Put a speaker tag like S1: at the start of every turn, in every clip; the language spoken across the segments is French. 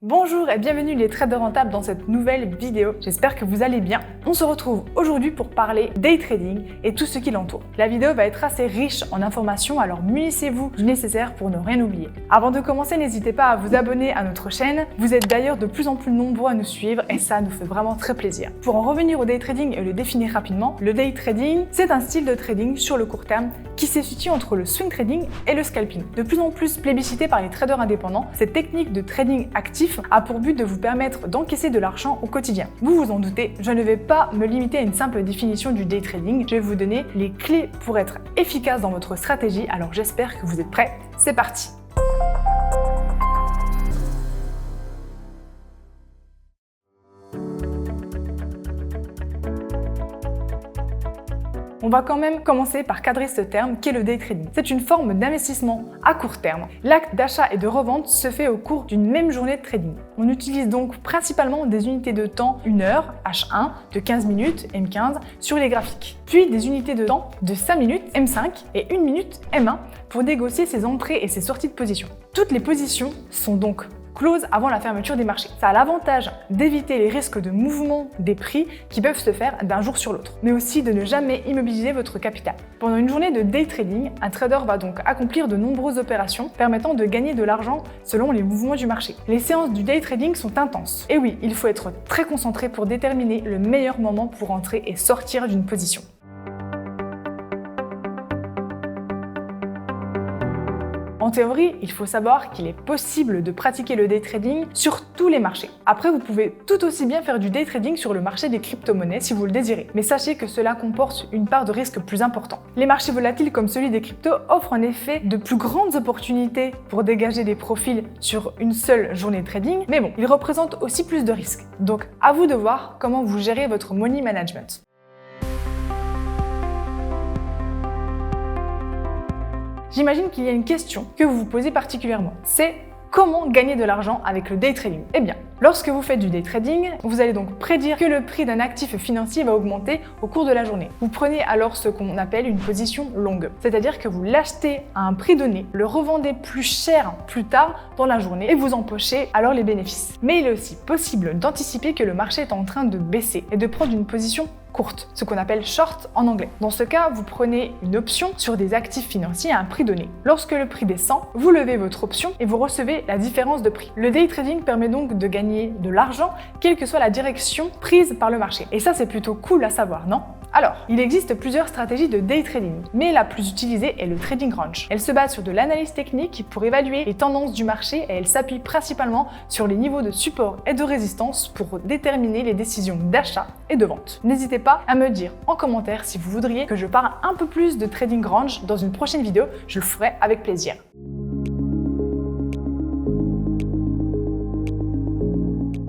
S1: Bonjour et bienvenue les traders rentables dans cette nouvelle vidéo. J'espère que vous allez bien. On se retrouve aujourd'hui pour parler day trading et tout ce qui l'entoure. La vidéo va être assez riche en informations, alors munissez-vous du nécessaire pour ne rien oublier. Avant de commencer, n'hésitez pas à vous abonner à notre chaîne. Vous êtes d'ailleurs de plus en plus nombreux à nous suivre et ça nous fait vraiment très plaisir. Pour en revenir au day trading et le définir rapidement, le day trading, c'est un style de trading sur le court terme qui se situe entre le swing trading et le scalping. De plus en plus plébiscité par les traders indépendants, cette technique de trading actif a pour but de vous permettre d'encaisser de l'argent au quotidien. Vous vous en doutez, je ne vais pas me limiter à une simple définition du day trading, je vais vous donner les clés pour être efficace dans votre stratégie, alors j'espère que vous êtes prêts. C'est parti! On va quand même commencer par cadrer ce terme qu'est le day trading. C'est une forme d'investissement à court terme. L'acte d'achat et de revente se fait au cours d'une même journée de trading. On utilise donc principalement des unités de temps 1 heure, H1, de 15 minutes, M15, sur les graphiques. Puis des unités de temps de 5 minutes, M5, et 1 minute, M1, pour négocier ses entrées et ses sorties de position. Toutes les positions sont donc close avant la fermeture des marchés. Ça a l'avantage d'éviter les risques de mouvement des prix qui peuvent se faire d'un jour sur l'autre, mais aussi de ne jamais immobiliser votre capital. Pendant une journée de day trading, un trader va donc accomplir de nombreuses opérations permettant de gagner de l'argent selon les mouvements du marché. Les séances du day trading sont intenses. Et oui, il faut être très concentré pour déterminer le meilleur moment pour entrer et sortir d'une position. En théorie, il faut savoir qu'il est possible de pratiquer le day trading sur tous les marchés. Après, vous pouvez tout aussi bien faire du day trading sur le marché des crypto-monnaies si vous le désirez. Mais sachez que cela comporte une part de risque plus important. Les marchés volatiles comme celui des cryptos offrent en effet de plus grandes opportunités pour dégager des profits sur une seule journée de trading, mais bon, ils représentent aussi plus de risques. Donc, à vous de voir comment vous gérez votre money management. J'imagine qu'il y a une question que vous vous posez particulièrement. C'est comment gagner de l'argent avec le day trading? Eh bien, lorsque vous faites du day trading, vous allez donc prédire que le prix d'un actif financier va augmenter au cours de la journée. Vous prenez alors ce qu'on appelle une position longue, c'est-à-dire que vous l'achetez à un prix donné, le revendez plus cher plus tard dans la journée et vous empochez alors les bénéfices. Mais il est aussi possible d'anticiper que le marché est en train de baisser et de prendre une position courte, ce qu'on appelle short en anglais. Dans ce cas, vous prenez une option sur des actifs financiers à un prix donné. Lorsque le prix descend, vous levez votre option et vous recevez la différence de prix. Le day trading permet donc de gagner de l'argent, quelle que soit la direction prise par le marché. Et ça, c'est plutôt cool à savoir, non? Alors, il existe plusieurs stratégies de day trading, mais la plus utilisée est le trading range. Elle se base sur de l'analyse technique pour évaluer les tendances du marché et elle s'appuie principalement sur les niveaux de support et de résistance pour déterminer les décisions d'achat et de vente. N'hésitez pas à me dire en commentaire si vous voudriez que je parle un peu plus de trading range dans une prochaine vidéo, je le ferai avec plaisir.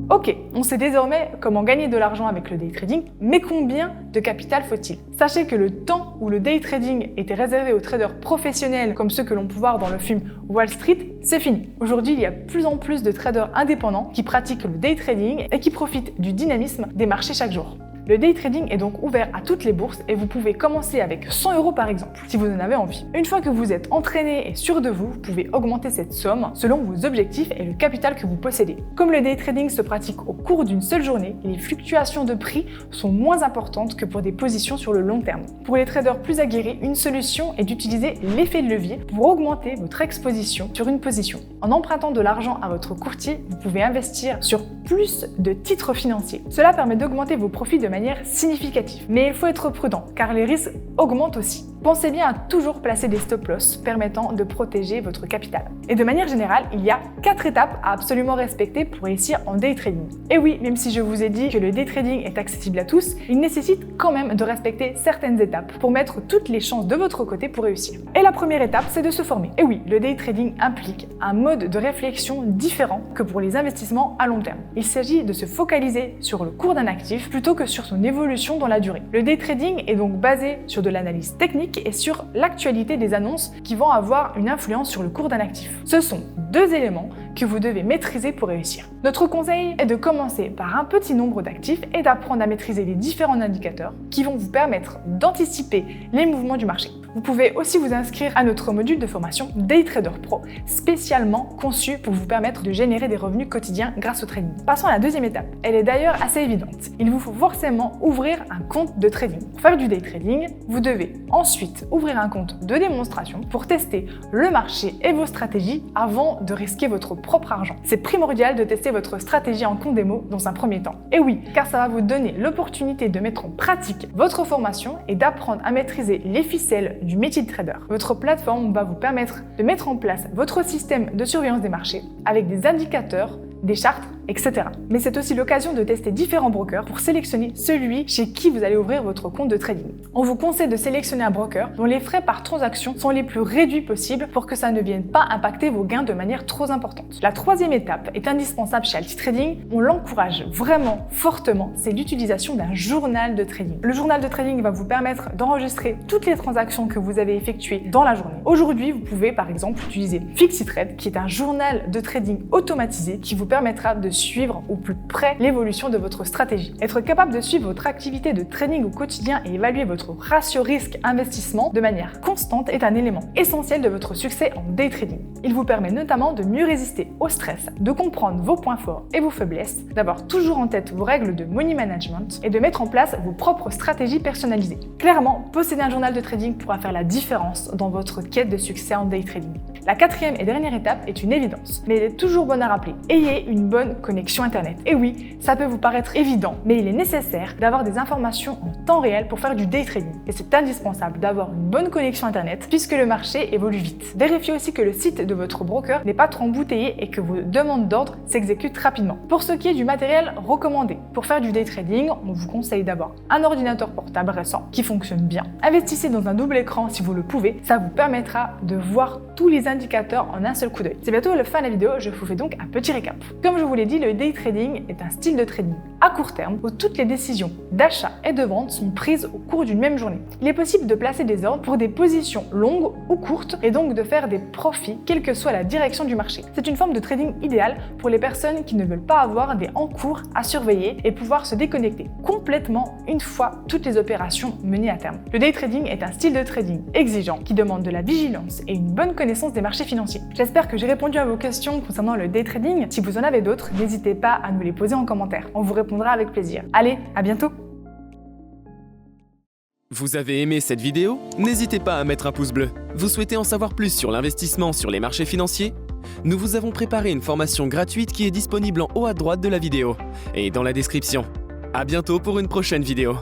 S1: Ok, on sait désormais comment gagner de l'argent avec le day trading, mais combien de capital faut-il? Sachez que le temps où le day trading était réservé aux traders professionnels comme ceux que l'on peut voir dans le film Wall Street, c'est fini. Aujourd'hui, il y a de plus en plus de traders indépendants qui pratiquent le day trading et qui profitent du dynamisme des marchés chaque jour. Le day trading est donc ouvert à toutes les bourses et vous pouvez commencer avec 100 € par exemple, si vous en avez envie. Une fois que vous êtes entraîné et sûr de vous, vous pouvez augmenter cette somme selon vos objectifs et le capital que vous possédez. Comme le day trading se pratique au cours d'une seule journée, les fluctuations de prix sont moins importantes que pour des positions sur le long terme. Pour les traders plus aguerris, une solution est d'utiliser l'effet de levier pour augmenter votre exposition sur une position. En empruntant de l'argent à votre courtier, vous pouvez investir sur plus de titres financiers. Cela permet d'augmenter vos profits de manière significative. Mais il faut être prudent car les risques augmentent aussi. Pensez bien à toujours placer des stop-loss permettant de protéger votre capital. Et de manière générale, il y a 4 étapes à absolument respecter pour réussir en day trading. Et oui, même si je vous ai dit que le day trading est accessible à tous, il nécessite quand même de respecter certaines étapes pour mettre toutes les chances de votre côté pour réussir. Et la première étape, c'est de se former. Et oui, le day trading implique un mode de réflexion différent que pour les investissements à long terme. Il s'agit de se focaliser sur le cours d'un actif plutôt que sur son évolution dans la durée. Le day trading est donc basé sur de l'analyse technique et sur l'actualité des annonces qui vont avoir une influence sur le cours d'un actif. Ce sont deux éléments que vous devez maîtriser pour réussir. Notre conseil est de commencer par un petit nombre d'actifs et d'apprendre à maîtriser les différents indicateurs qui vont vous permettre d'anticiper les mouvements du marché. Vous pouvez aussi vous inscrire à notre module de formation Day Trader Pro, spécialement conçu pour vous permettre de générer des revenus quotidiens grâce au trading. Passons à la deuxième étape. Elle est d'ailleurs assez évidente. Il vous faut forcément ouvrir un compte de trading. Pour faire du day trading, vous devez ensuite ouvrir un compte de démonstration pour tester le marché et vos stratégies avant de risquer votre propre argent. C'est primordial de tester votre stratégie en compte démo dans un premier temps. Et oui, car ça va vous donner l'opportunité de mettre en pratique votre formation et d'apprendre à maîtriser les ficelles du métier de trader. Votre plateforme va vous permettre de mettre en place votre système de surveillance des marchés avec des indicateurs, des chartes, etc. Mais c'est aussi l'occasion de tester différents brokers pour sélectionner celui chez qui vous allez ouvrir votre compte de trading. On vous conseille de sélectionner un broker dont les frais par transaction sont les plus réduits possibles pour que ça ne vienne pas impacter vos gains de manière trop importante. La troisième étape est indispensable chez Alti Trading. On l'encourage vraiment fortement, c'est l'utilisation d'un journal de trading. Le journal de trading va vous permettre d'enregistrer toutes les transactions que vous avez effectuées dans la journée. Aujourd'hui, vous pouvez par exemple utiliser FixiTrade, qui est un journal de trading automatisé qui vous permettra de suivre au plus près l'évolution de votre stratégie. Être capable de suivre votre activité de trading au quotidien et évaluer votre ratio risque-investissement de manière constante est un élément essentiel de votre succès en day trading. Il vous permet notamment de mieux résister au stress, de comprendre vos points forts et vos faiblesses, d'avoir toujours en tête vos règles de money management et de mettre en place vos propres stratégies personnalisées. Clairement, posséder un journal de trading pourra faire la différence dans votre quête de succès en day trading. La quatrième et dernière étape est une évidence, mais elle est toujours bonne à rappeler. Ayez une bonne connexion Internet. Et oui, ça peut vous paraître évident, mais il est nécessaire d'avoir des informations en temps réel pour faire du day trading. Et c'est indispensable d'avoir une bonne connexion Internet puisque le marché évolue vite. Vérifiez aussi que le site de votre broker n'est pas trop embouteillé et que vos demandes d'ordre s'exécutent rapidement. Pour ce qui est du matériel recommandé, pour faire du day trading, on vous conseille d'avoir un ordinateur portable récent qui fonctionne bien. Investissez dans un double écran si vous le pouvez, ça vous permettra de voir tous les indicateurs en un seul coup d'œil. C'est bientôt la fin de la vidéo, je vous fais donc un petit récap. Comme je vous l'ai dit, le day trading est un style de trading à court terme où toutes les décisions d'achat et de vente sont prises au cours d'une même journée. Il est possible de placer des ordres pour des positions longues ou courtes et donc de faire des profits quelle que soit la direction du marché. C'est une forme de trading idéale pour les personnes qui ne veulent pas avoir des encours à surveiller et pouvoir se déconnecter complètement une fois toutes les opérations menées à terme. Le day trading est un style de trading exigeant qui demande de la vigilance et une bonne connaissance des marchés financiers. J'espère que j'ai répondu à vos questions concernant le day trading. Si vous en avez d'autres, n'hésitez pas à nous les poser en commentaire. On vous répondra avec plaisir. Allez, à bientôt!
S2: Vous avez aimé cette vidéo? N'hésitez pas à mettre un pouce bleu. Vous souhaitez en savoir plus sur l'investissement sur les marchés financiers? Nous vous avons préparé une formation gratuite qui est disponible en haut à droite de la vidéo et dans la description. À bientôt pour une prochaine vidéo.